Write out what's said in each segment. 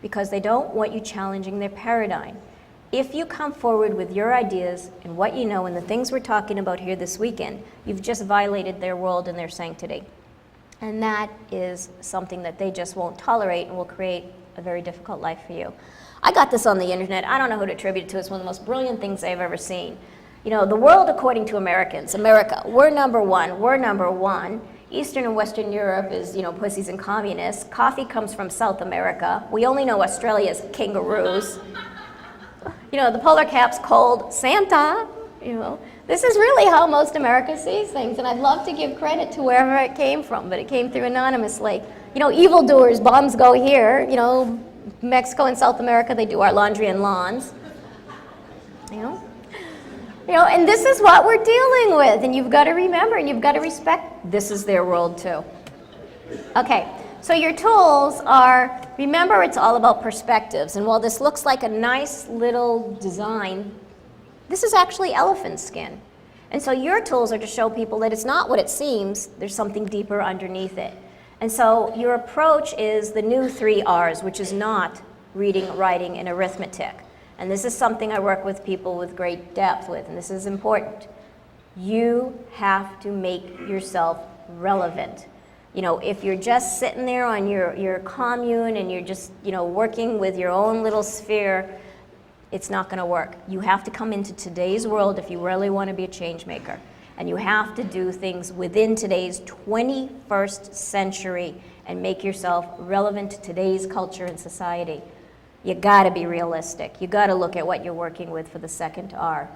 because they don't want you challenging their paradigm. If you come forward with your ideas and what you know and the things we're talking about here this weekend, you've just violated their world and their sanctity. And that is something that they just won't tolerate and will create a very difficult life for you. I got this on the internet. I don't know who to attribute it to. It's one of the most brilliant things I've ever seen. You know, the world according to Americans, America, we're number one, we're number one. Eastern and Western Europe is, you know, pussies and communists. Coffee comes from South America. We only know Australia's kangaroos. You know, the polar cap's cold. Santa, you know. This is really how most America sees things, and I'd love to give credit to wherever it came from, but it came through anonymously. You know, evildoers, bombs go here. You know, Mexico and South America, they do our laundry and lawns. You know? You know, and this is what we're dealing with, and you've got to remember, and you've got to respect, this is their world too. Okay, so your tools are, remember it's all about perspectives, and while this looks like a nice little design, this is actually elephant skin. And so your tools are to show people that it's not what it seems, there's something deeper underneath it. And so your approach is the new 3 R's, which is not reading, writing, and arithmetic. And this is something I work with people with great depth with, and this is important. You have to make yourself relevant. You know, if you're just sitting there on your commune and you're just, you know, working with your own little sphere, it's not going to work. You have to come into today's world if you really want to be a change maker. And you have to do things within today's 21st century and make yourself relevant to today's culture and society. You got to be realistic. You got to look at what you're working with for the second R.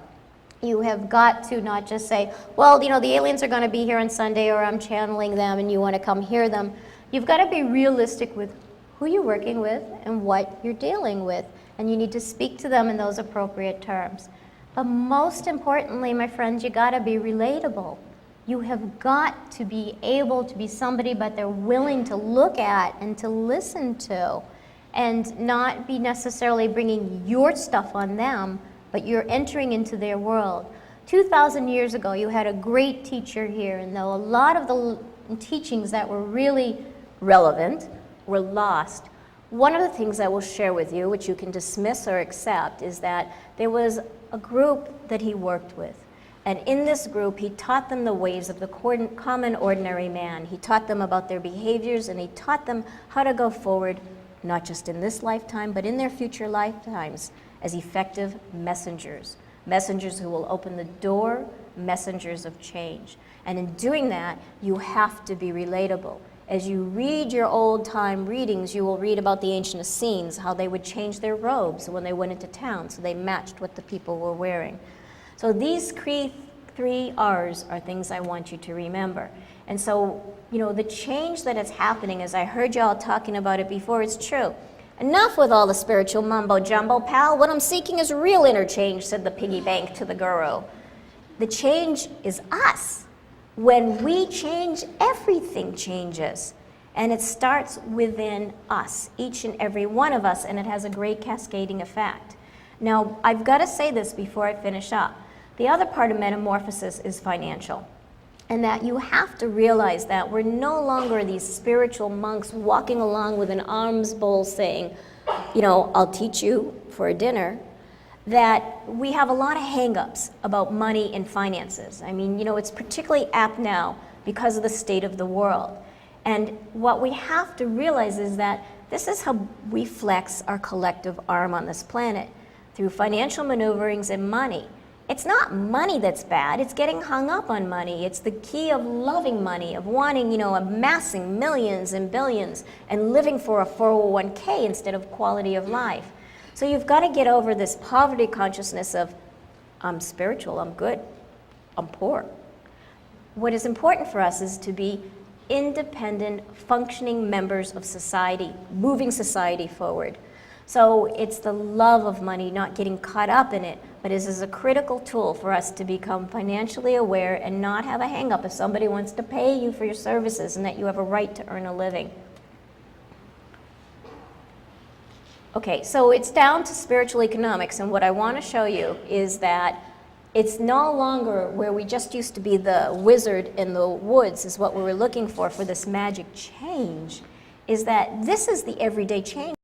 You have got to not just say, well, you know, the aliens are going to be here on Sunday, or I'm channeling them and you want to come hear them. You've got to be realistic with who you're working with and what you're dealing with. And you need to speak to them in those appropriate terms. But most importantly, my friends, you got to be relatable. You have got to be able to be somebody that they're willing to look at and to listen to, and not be necessarily bringing your stuff on them, but you're entering into their world. 2,000 years ago, you had a great teacher here, and though a lot of the teachings that were really relevant were lost, one of the things I will share with you, which you can dismiss or accept, is that there was a group that he worked with. And in this group, he taught them the ways of the common ordinary man. He taught them about their behaviors, and he taught them how to go forward, not just in this lifetime, but in their future lifetimes, as effective messengers. Messengers who will open the door, messengers of change. And in doing that, you have to be relatable. As you read your old-time readings, you will read about the ancient Essenes, how they would change their robes when they went into town so they matched what the people were wearing. So these 3 R's are things I want you to remember. And so, you know, the change that is happening, as I heard y'all talking about it before, it's true. Enough with all the spiritual mumbo-jumbo, pal. What I'm seeking is real interchange, said the piggy bank to the guru. The change is us. When we change, everything changes. And it starts within us, each and every one of us, and it has a great cascading effect. Now, I've got to say this before I finish up. The other part of metamorphosis is financial. And that you have to realize that we're no longer these spiritual monks walking along with an alms bowl saying, you know, I'll teach you for a dinner. That we have a lot of hang-ups about money and finances. I mean, you know, it's particularly apt now because of the state of the world. And what we have to realize is that this is how we flex our collective arm on this planet, through financial maneuverings and money. It's not money that's bad, it's getting hung up on money. It's the key of loving money, of wanting, you know, amassing millions and billions and living for a 401k instead of quality of life. So you've got to get over this poverty consciousness of, I'm spiritual, I'm good, I'm poor. What is important for us is to be independent, functioning members of society, moving society forward. So it's the love of money, not getting caught up in it, but it is a critical tool for us to become financially aware and not have a hang-up if somebody wants to pay you for your services and that you have a right to earn a living. Okay, so it's down to spiritual economics, and what I want to show you is that it's no longer where we just used to be the wizard in the woods is what we were looking for this magic change. is that this is the everyday change